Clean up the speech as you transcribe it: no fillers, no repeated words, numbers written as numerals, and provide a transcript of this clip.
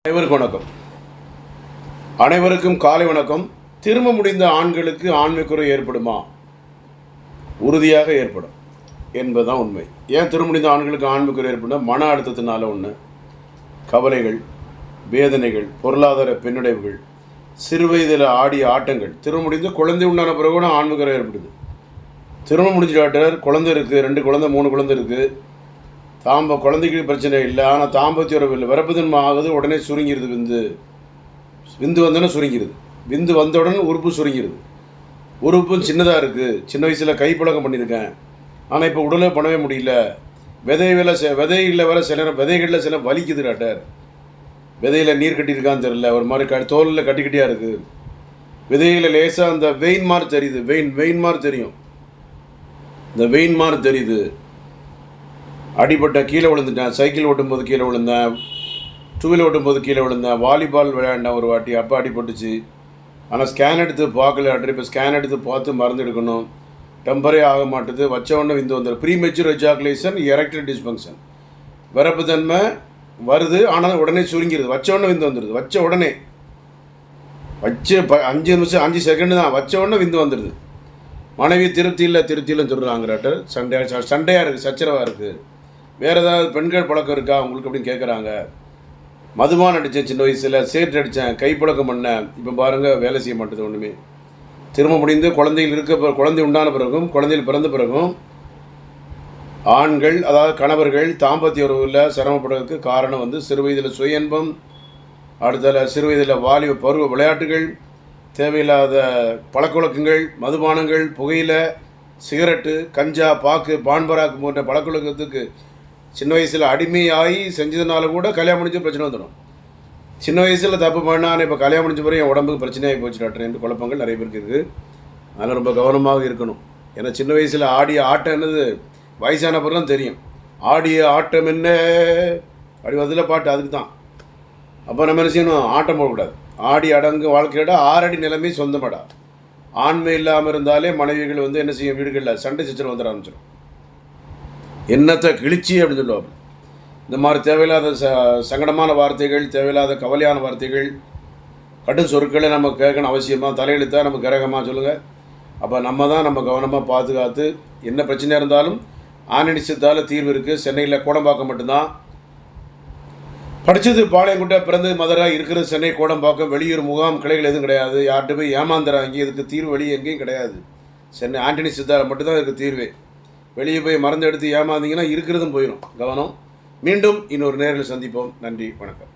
அனைவருக்கும் வணக்கம். அனைவருக்கும் காலை வணக்கம். திரும்ப முடிந்த ஆண்களுக்கு ஆண்மைக்குறை ஏற்படுமா? உறுதியாக ஏற்படும் என்பதுதான் உண்மை. ஏன் திரும்ப முடிந்த ஆண்களுக்கு ஆண்மைக்குறை ஏற்படும்? மன அழுத்தத்தினால ஒன்று, கவலைகள், வேதனைகள், பொருளாதார பின்னடைவுகள், சிறு வயதில் ஆடிய ஆட்டங்கள், திரும்ப முடிந்து குழந்தை உண்டான பிறகு கூட ஆண்மைக்குறை ஏற்படுது. திரும்ப முடிஞ்ச டாக்டர், குழந்தை இருக்குது, 2 குழந்தை 3 குழந்தை இருக்குது, குழந்தைக்கு பிரச்சனை இல்லை, ஆனால் தாம்பத்திய உறவு இல்லை, விரப்புதன்மை ஆகுது, உடனே சுருங்கிடுது. விந்து வந்தோடனே சுருங்கிடுது. விந்து வந்தவுடனே உறுப்பு சுருங்கிடுது. உறுப்பும் சின்னதாக இருக்குது. சின்ன வயசில் கைப்பழக்கம் பண்ணியிருக்கேன், ஆனால் இப்போ உடலை பண்ணவே முடியல. விதைகளில் வர சில விதைகளில் சில வலிக்குது டாக்டர். விதையில் நீர் கட்டியிருக்கான்னு தெரியல, ஒரு மாதிரி தோலில் கட்டிக்கிட்டியாக இருக்குது. விதையில் லேசாக அந்த வெயின் மாதிரி தெரியுது. வெயின் மாதிரி தெரியும். இந்த வெயின் மாதிரி தெரியுது. அடிபட்ட, கீழே விழுந்துட்டேன், சைக்கிள் ஓட்டும்போது கீழே விழுந்தேன், 2 வீலர் ஓட்டும்போது கீழே விழுந்தேன், வாலிபால் விளையாண்டேன் ஒரு வாட்டி, அப்போ அடிபட்டுச்சு. ஆனால் ஸ்கேன் எடுத்து பார்க்கல டாக்டர். இப்போ ஸ்கேன் எடுத்து பார்த்து மருந்து எடுக்கணும். டெம்பரே ஆக மாட்டுது. வச்ச உடனே விந்து வந்துடும். Premature ejaculation, erectile dysfunction. விரப்பு தன்மை வருது, ஆனால் உடனே சுருங்கிடுது. வச்ச உடனே விந்து வந்துடுது. வச்ச உடனே 5 நிமிஷம் 5 செகண்டு தான். வச்ச உடனே விந்து வந்துடுது. மனைவி திருப்தியில்லைன்னு சொல்கிறாங்க டாக்டர். சண்டையாக இருக்குது, சச்சரவாக இருக்குது. வேறு ஏதாவது பெண்கள் பழக்கம் இருக்கா உங்களுக்கு அப்படின்னு கேட்குறாங்க. மதுபானம் அடித்தேன் சின்ன வயசில், சேட் அடித்தேன், கைப்பழக்கம் பண்ணேன், இப்போ பாருங்கள் வேலை செய்ய மாட்டேது ஒன்றுமே. திரும்ப முடிந்து குழந்தை உண்டான பிறகும், குழந்தைகள் பிறந்த பிறகும் ஆண்கள், அதாவது கணவர்கள் தாம்பத்திய உறவில் சிரமப்படுறதுக்கு காரணம் சிறு வயதில் சுய இன்பம், அடுத்த சிறு வயதில் வாலிப பருவ விளையாட்டுகள், தேவையில்லாத பழக்கவழக்கங்கள், மதுபானங்கள், புகையிலை, சிகரெட்டு, கஞ்சா, பாக்கு, பான்பராக்கு போன்ற பழக்கவழக்கத்துக்கு சின்ன வயசில் அடிமையாகி செஞ்சதுனால கூட கல்யாணம் முடிஞ்ச பிரச்சனை வந்துடும். சின்ன வயசில் தப்பு பண்ணால் இப்போ கல்யாணம் முடிஞ்ச பிறகு என் உடம்புக்கு பிரச்சனையாகி போச்சு டாக்டர் என்று குழப்பங்கள் நிறைய பேருக்கு இருக்குது. அதனால் ரொம்ப கவனமாக இருக்கணும். ஏன்னா சின்ன வயசில் ஆடிய ஆட்டம் என்னது வயசான பிறகு தான் தெரியும். ஆடிய ஆட்டம் என்ன அப்படி பதில் பாட்டு அதுக்கு தான். அப்போ நம்ம என்ன செய்யணும்? ஆட்டம் போடக்கூடாது. ஆடி அடங்கு வாழ்க்கையோட 6 அடி நிலைமை சொந்தமாடா. ஆண்மை இல்லாமல் இருந்தாலே மனைவிகள் என்ன செய்யும்? வீடுகளில் சண்டை சச்சரவு வந்துட ஆரம்பிச்சிடும். என்னத்தை கிழிச்சி அப்படின்னு சொல்லுவாங்க. இந்த மாதிரி தேவையில்லாத சங்கடமான வார்த்தைகள், தேவையில்லாத கவலையான வார்த்தைகள், கடும் சொற்களை நம்ம கேட்கணும் அவசியமாக. தலையெழுத்தாக நம்ம கிரகமாக சொல்லுங்கள். அப்போ நம்ம தான் நம்ம கவனமாக பாதுகாத்து, என்ன பிரச்சனையாக இருந்தாலும் ஆணடிச்சதால் தீர்வு இருக்குது. சென்னையில் கோடம்பாக்கம் மட்டும்தான் படித்தது, பாளையங்குட்டை, பிறந்தது மதுரை, இருக்கிறது சென்னை கோடம்பாக்கம். வெளியூர் முகாம் கிளைகள் எதுவும் கிடையாது. யார்கிட்ட போய் ஏமாந்துறாங்க. இதுக்கு தீர்வு வெளியே எங்கேயும் கிடையாது. சென்னை ஆண்டனி சித்தால் மட்டும்தான் இதுக்கு தீர்வே. வெளியே போய் மருந்து எடுத்து ஏமாந்தீங்கன்னா இருக்கிறதும் போயிடும். கவனம். மீண்டும் இன்னொரு நேரில் சந்திப்போம். நன்றி, வணக்கம்.